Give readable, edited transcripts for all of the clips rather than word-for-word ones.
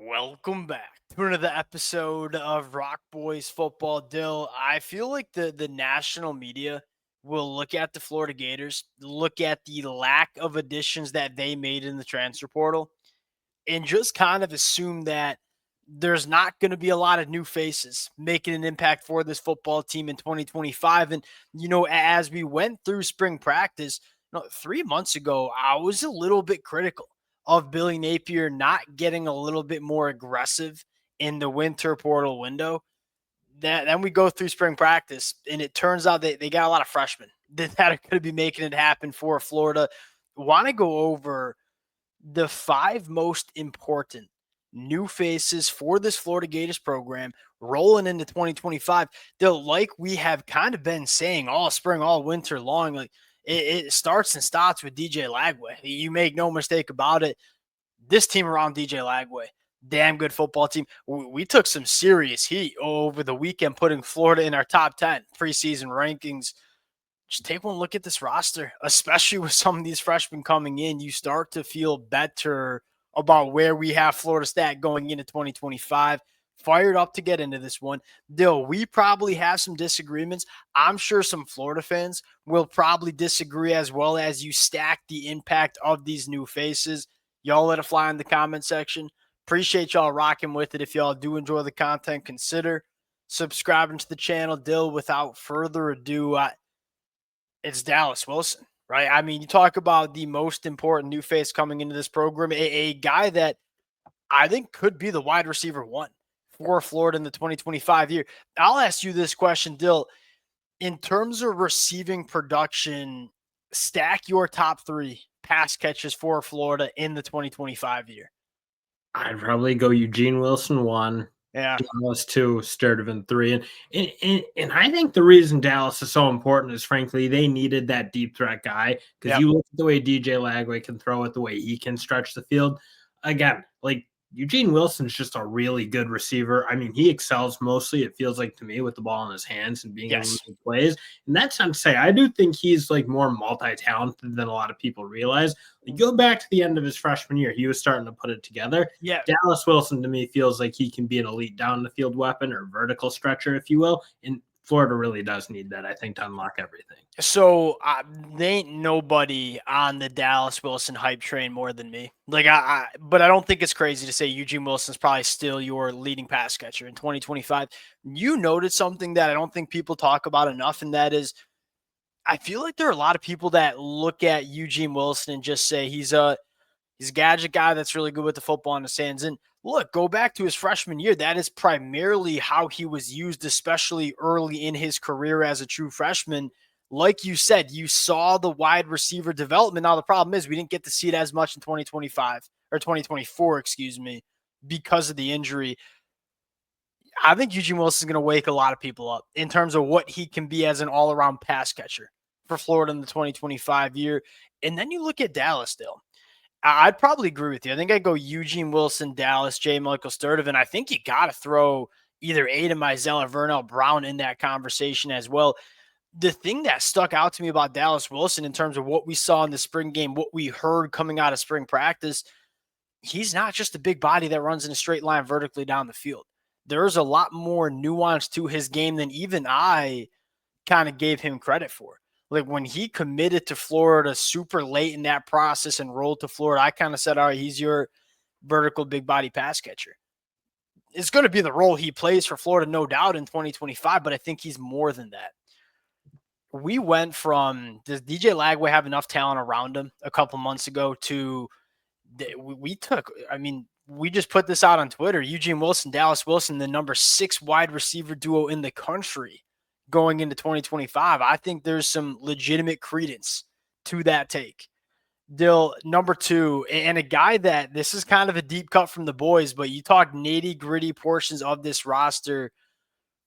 Welcome back to another episode of Rock Boys Football. Dill, I feel like the national media will look at the Florida Gators, look at the lack of additions that they made in the transfer portal, and just kind of assume that there's not going to be a lot of new faces making an impact for this football team in 2025. And, as we went through spring practice, 3 months ago, I was a little bit critical of Billy Napier not getting a little bit more aggressive in the winter portal window. Then we go through spring practice, and it turns out they got a lot of freshmen that are going to be making it happen for Florida. Want to go over the five most important new faces for this Florida Gators program rolling into 2025. They'll, like we have kind of been saying all spring, all winter long, like it starts and stops with DJ Lagway. You make no mistake about it. This team around DJ Lagway, damn good football team. We took some serious heat over the weekend, putting Florida in our top 10 preseason rankings. Just take one look at this roster, especially with some of these freshmen coming in. You start to feel better about where we have Florida State going into 2025. Fired up to get into this one. Dill, we probably have some disagreements. I'm sure some Florida fans will probably disagree as well as you stack the impact of these new faces. Y'all let it fly in the comment section. Appreciate y'all rocking with it. If y'all do enjoy the content, consider subscribing to the channel. Dill, without further ado, it's Dallas Wilson, right? I mean, you talk about the most important new face coming into this program, a guy that I think could be the wide receiver one for Florida in the 2025 year. I'll ask you this question, Dill. In terms of receiving production, stack your top three pass catches for Florida in the 2025 year. I'd probably go Eugene Wilson 1, Yeah. Dallas 2, Sturdivant 3. And I think the reason Dallas is so important is, frankly, they needed that deep threat guy because you look at the way DJ Lagway can throw it, the way he can stretch the field. Again, like Eugene Wilson's just a really good receiver. I mean, he excels mostly, it feels like to me, with the ball in his hands and being able to make plays. And that's not to say I do think he's like more multi-talented than a lot of people realize. Like, go back to the end of his freshman year, he was starting to put it together. Yeah. Dallas Wilson to me feels like he can be an elite down the field weapon or vertical stretcher, if you will. And Florida really does need that, I think, to unlock everything. So there ain't nobody on the Dallas Wilson hype train more than me. Like but I don't think it's crazy to say Eugene Wilson's probably still your leading pass catcher in 2025. You noted something that I don't think people talk about enough, and that is, I feel like there are a lot of people that look at Eugene Wilson and just say he's a gadget guy that's really good with the football in his hands. And look, go back to his freshman year. That is primarily how he was used, especially early in his career as a true freshman. Like you said, you saw the wide receiver development. Now, the problem is we didn't get to see it as much in 2025 or 2024, excuse me, because of the injury. I think Eugene Wilson is going to wake a lot of people up in terms of what he can be as an all-around pass catcher for Florida in the 2025 year. And then you look at Dallas still. I'd probably agree with you. I think I'd go Eugene Wilson, Dallas, J. Michael Sturdivant. I think you got to throw either Aiden Mizell or Vernell Brown in that conversation as well. The thing that stuck out to me about Dallas Wilson in terms of what we saw in the spring game, what we heard coming out of spring practice, he's not just a big body that runs in a straight line vertically down the field. There's a lot more nuance to his game than even I kind of gave him credit for. Like when he committed to Florida super late in that process and rolled to Florida, I kind of said, all right, he's your vertical big body pass catcher. It's going to be the role he plays for Florida, no doubt, in 2025, but I think he's more than that. We went from, does DJ Lagway have enough talent around him a couple months ago to, we just put this out on Twitter, Eugene Wilson, Dallas Wilson, the number 6 wide receiver duo in the country going into 2025. I think there's some legitimate credence to that take. Dill, number 2, and a guy that this is kind of a deep cut from the boys, but you talk nitty gritty portions of this roster.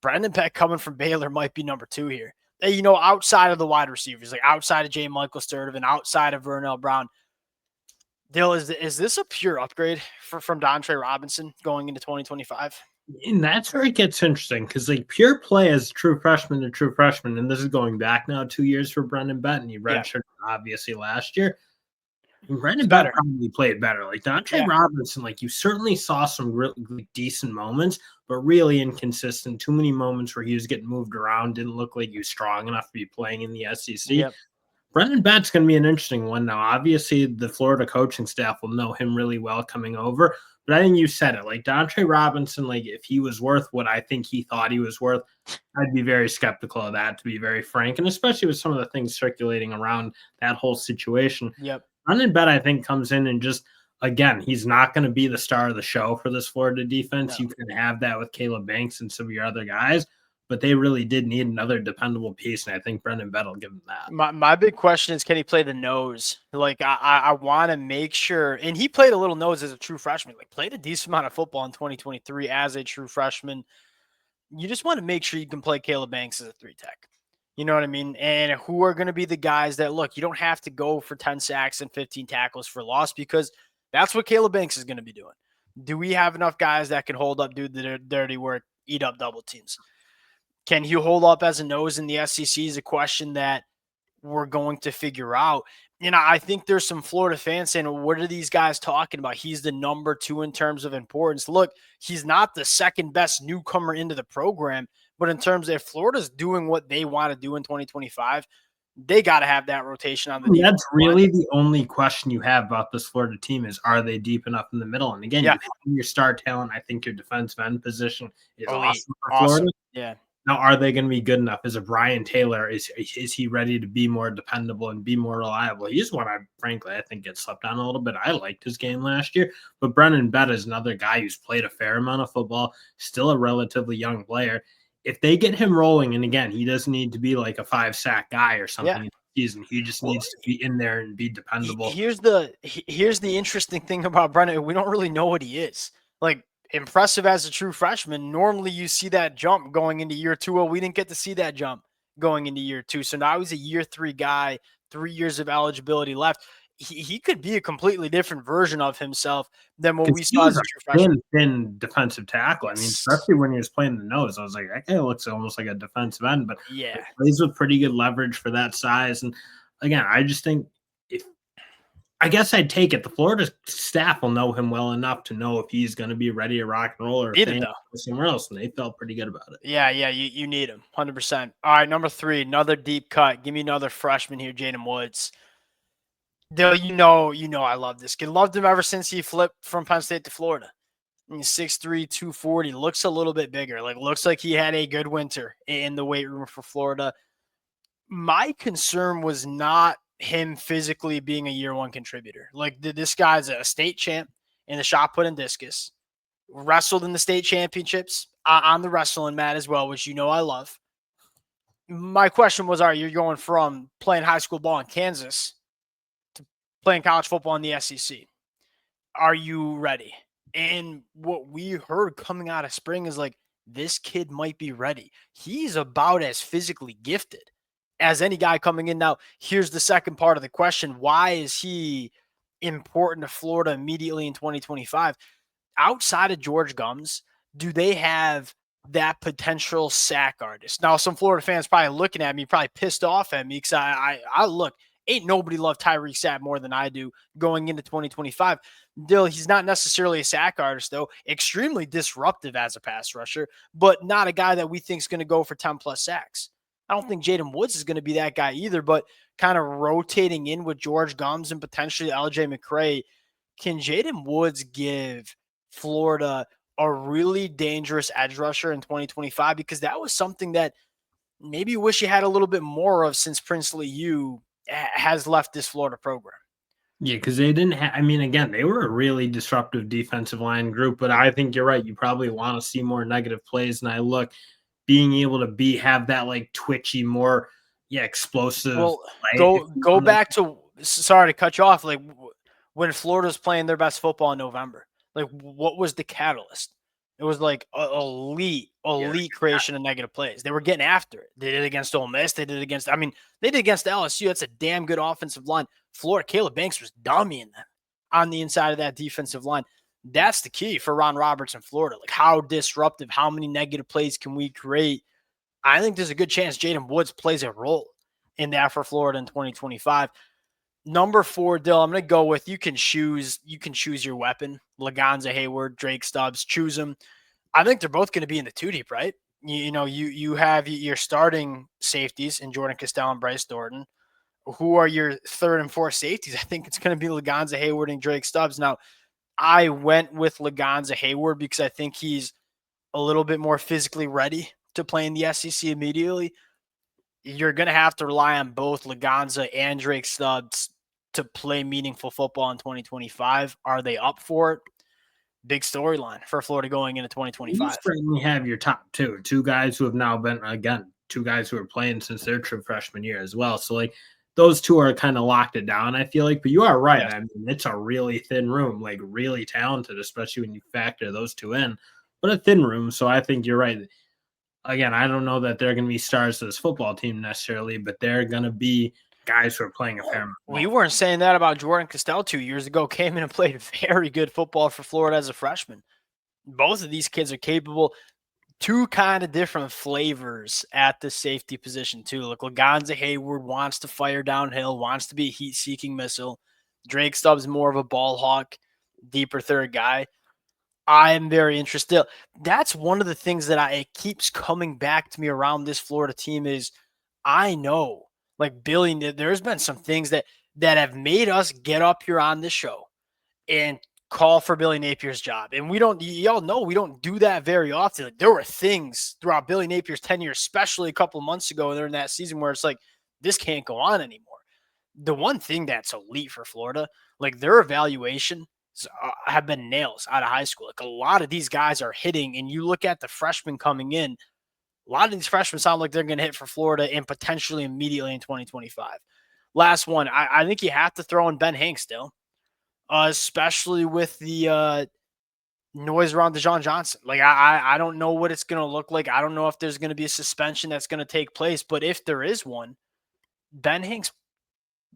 Brennan Peck coming from Baylor might be number 2 here. Outside of the wide receivers, like outside of J. Michael Sturdivant, outside of Vernell Brown. Dill, is this a pure upgrade from Dontre Robinson going into 2025? And that's where it gets interesting because, like, pure play as true freshman to true freshman, and this is going back now 2 years for Brennan Benton. He redshirted obviously last year. And It's Brennan Batiste better. probably played better. Like Dontre Yeah. Robinson, like you certainly saw some really decent moments, but really inconsistent. Too many moments where he was getting moved around, didn't look like he was strong enough to be playing in the SEC. Yep. Brennan Battiste's going to be an interesting one now. Obviously, the Florida coaching staff will know him really well coming over. But I think you said it. Like Dontre Robinson, like if he was worth what I think he thought he was worth, I'd be very skeptical of that, to be very frank. And especially with some of the things circulating around that whole situation. Yep. Brennan Bet, I think, comes in and just, again, he's not going to be the star of the show for this Florida defense. No. You can have that with Caleb Banks and some of your other guys, but they really did need another dependable piece, and I think Brennan Bet will give them that. My big question is, can he play the nose? Like, I want to make sure, and he played a little nose as a true freshman, like played a decent amount of football in 2023 as a true freshman. You just want to make sure you can play Caleb Banks as a 3-tech. You know what I mean? And who are going to be the guys that, look, you don't have to go for 10 sacks and 15 tackles for loss, because that's what Caleb Banks is going to be doing. Do we have enough guys that can hold up, do the dirty work, eat up double teams? Can he hold up as a nose in the SEC is a question that we're going to figure out. And I think there's some Florida fans saying, well, what are these guys talking about? He's the number 2 in terms of importance. Look, he's not the second best newcomer into the program, but in terms of if Florida's doing what they want to do in 2025, they got to have that rotation on the defense. That's really the only question you have about this Florida team is, are they deep enough in the middle? And again, you have your star talent. I think your defensive end position is awesome for Florida. Yeah. Now, are they going to be good enough? Is a Brian Taylor, is he ready to be more dependable and be more reliable? He's one I think gets slept on a little bit. I liked his game last year, but Brennan Bet is another guy who's played a fair amount of football, still a relatively young player. If they get him rolling, and again, he doesn't need to be like a 5-sack guy or something in the season. He just needs to be in there and be dependable. Here's the interesting thing about Brennan. We don't really know what he is. Like, impressive as a true freshman. Normally you see that jump going into year 2. Well, we didn't get to see that jump going into year 2. So now he's a year 3 guy, 3 years of eligibility left. He could be a completely different version of himself than what we saw as a true freshman. Thin defensive tackle. Yes. I mean, especially when he was playing the nose, I was like, that guy looks almost like a defensive end, but yeah, plays with pretty good leverage for that size. And again, I just think I guess I'd take it. The Florida staff will know him well enough to know if he's going to be ready to rock and roll or if they go somewhere else, and they felt pretty good about it. Yeah, you need him, 100%. All right, number 3, another deep cut. Give me another freshman here, Jaden Woods. Dill, you know I love this kid. Loved him ever since he flipped from Penn State to Florida. He's 6'3", 240. Looks a little bit bigger. Like, looks like he had a good winter in the weight room for Florida. My concern was not him physically being a year 1 contributor. Like, this guy's a state champ in the shot put and discus, wrestled in the state championships on the wrestling mat as well, which I love. My question was, you're going from playing high school ball in Kansas to playing college football in the SEC. Are you ready? And what we heard coming out of spring is like, this kid might be ready. He's about as physically gifted as any guy coming in. Now, here's the second part of the question. Why is he important to Florida immediately in 2025? Outside of George Gums, do they have that potential sack artist? Now, some Florida fans probably looking at me, probably pissed off at me because I look, ain't nobody love Tyreek Sapp more than I do going into 2025. Dill, he's not necessarily a sack artist, though. Extremely disruptive as a pass rusher, but not a guy that we think is going to go for 10-plus sacks. I don't think Jaden Woods is going to be that guy either, but kind of rotating in with George Gums and potentially LJ McCray, can Jaden Woods give Florida a really dangerous edge rusher in 2025? Because that was something that maybe you wish you had a little bit more of since Princely U has left this Florida program. Yeah, because they didn't have, again, they were a really disruptive defensive line group, but I think you're right. You probably want to see more negative plays. And I look, being able to have that like twitchy, more explosive. Well, go back to, sorry to cut you off, like when Florida's playing their best football in November, like what was the catalyst? It was like elite creation of negative plays. They were getting after it. They did it against Ole Miss. They did it against LSU. That's a damn good offensive line. Florida, Caleb Banks was dummying them on the inside of that defensive line. That's the key for Ron Roberts in Florida. Like, how disruptive, how many negative plays can we create? I think there's a good chance Jaden Woods plays a role in that for Florida in 2025. Number 4, Dill, I'm going to go with you can choose your weapon. Lagonza, Hayward, Drake Stubbs, choose them. I think they're both going to be in the 2 deep, right? You have your starting safeties in Jordan Castell and Bryce Thornton. Who are your 3rd and 4th safeties? I think it's going to be Lagonza, Hayward, and Drake Stubbs. Now, I went with Lagonza, Hayward because I think he's a little bit more physically ready to play in the SEC immediately. You're going to have to rely on both Lagonza and Drake Stubbs to play meaningful football in 2025. Are they up for it? Big storyline for Florida going into 2025. You certainly have your top two guys who have now been, again, 2 guys who are playing since their true freshman year as well. So, like, those 2 are kind of locked it down, I feel like. But you are right. Yeah. I mean, it's a really thin room, like really talented, especially when you factor those 2 in. But a thin room, so I think you're right. Again, I don't know that they're going to be stars of this football team necessarily, but they're going to be guys who are playing a fair amount. We weren't saying that about Jordan Castell 2 years ago. Came in and played very good football for Florida as a freshman. Both of these kids are capable. 2 kind of different flavors at the safety position too. Look, Lagonza Hayward wants to fire downhill, wants to be a heat-seeking missile. Drake Stubbs more of a ball hawk, deeper 3rd guy. I am very interested. That's one of the things that it keeps coming back to me around this Florida team is I know, like Billy, there's been some things that have made us get up here on this show and call for Billy Napier's job. And y'all know we don't do that very often. Like, there were things throughout Billy Napier's tenure, especially a couple of months ago during that season where it's like, this can't go on anymore. The one thing that's elite for Florida, like their evaluation have been nails out of high school. Like a lot of these guys are hitting, and you look at the freshmen coming in, a lot of these freshmen sound like they're going to hit for Florida and potentially immediately in 2025. Last one, I think you have to throw in Ben Hanks still, especially with the noise around Deshaun Johnson. Like I don't know what it's going to look like. I don't know if there's going to be a suspension that's going to take place, but if there is one, Ben Hanks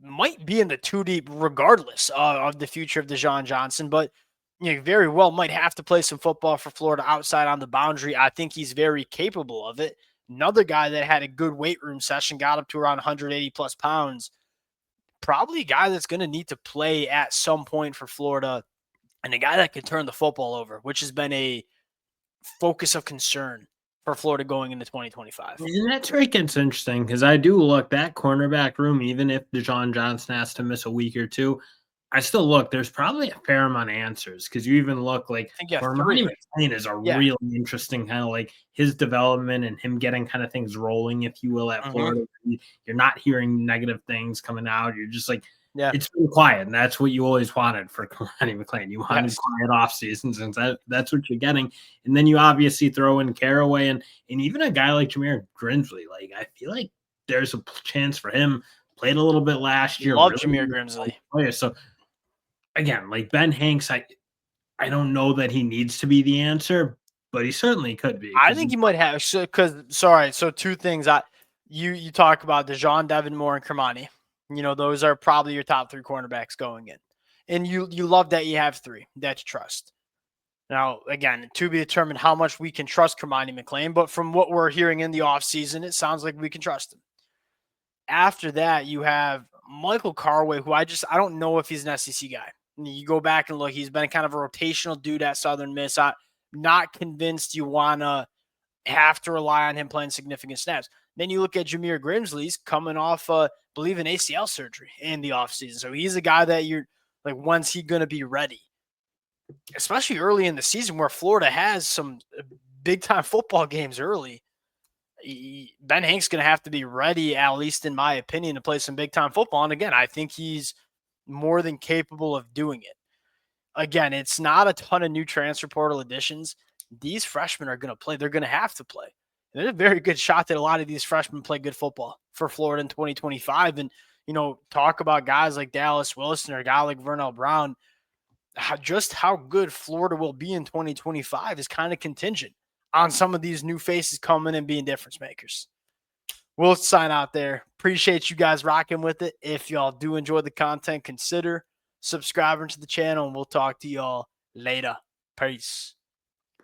might be in the 2 deep regardless of the future of Deshaun Johnson, but very well might have to play some football for Florida outside on the boundary. I think he's very capable of it. Another guy that had a good weight room session, got up to around 180 plus pounds, probably a guy that's going to need to play at some point for Florida, and a guy that can turn the football over, which has been a focus of concern for Florida going into 2025. And that's where it gets interesting because I do look that cornerback room, even if Deshaun Johnson has to miss a week or 2, I still look, there's probably a fair amount of answers because you even look like Armani McLean is a really interesting kind of like his development and him getting kind of things rolling, if you will, at Florida. You're not hearing negative things coming out. You're just like, it's been quiet, and that's what you always wanted for Armani McLean. You wanted quiet off seasons, and that's what you're getting. And then you obviously throw in Caraway and even a guy like Jameer Grimsley. Like I feel like there's a chance for him. Played a little bit last year. Love Jameer Grimsley. So again, like Ben Hanks, I don't know that he needs to be the answer, but he certainly could be. I think he might have. So 2 things. You talk about DeJohn, Devin Moore, and Kermani. Those are probably your top 3 cornerbacks going in. And you love that you have 3 that you trust. Now, again, to be determined how much we can trust Armani McLean, but from what we're hearing in the offseason, it sounds like we can trust him. After that, you have Michael Carway, who I don't know if he's an SEC guy. You go back and look, he's been kind of a rotational dude at Southern Miss. I'm not convinced you want to have to rely on him playing significant snaps. Then you look at Jameer Grimsley's coming off, believe in ACL surgery in the offseason. So he's a guy that you're like, when's he going to be ready? Especially early in the season where Florida has some big-time football games early. Ben Hank's going to have to be ready, at least in my opinion, to play some big-time football. And again, I think he's more than capable of doing it. Again, it's not a ton of new transfer portal additions. These freshmen are going to play. They're going to have to play. And there's a very good shot that a lot of these freshmen play good football for Florida in 2025. And, talk about guys like Dallas Wilson or a guy like Vernell Brown. Just how good Florida will be in 2025 is kind of contingent on some of these new faces coming and being difference makers. We'll sign out there. Appreciate you guys rocking with it. If y'all do enjoy the content, consider subscribing to the channel, and we'll talk to y'all later. Peace.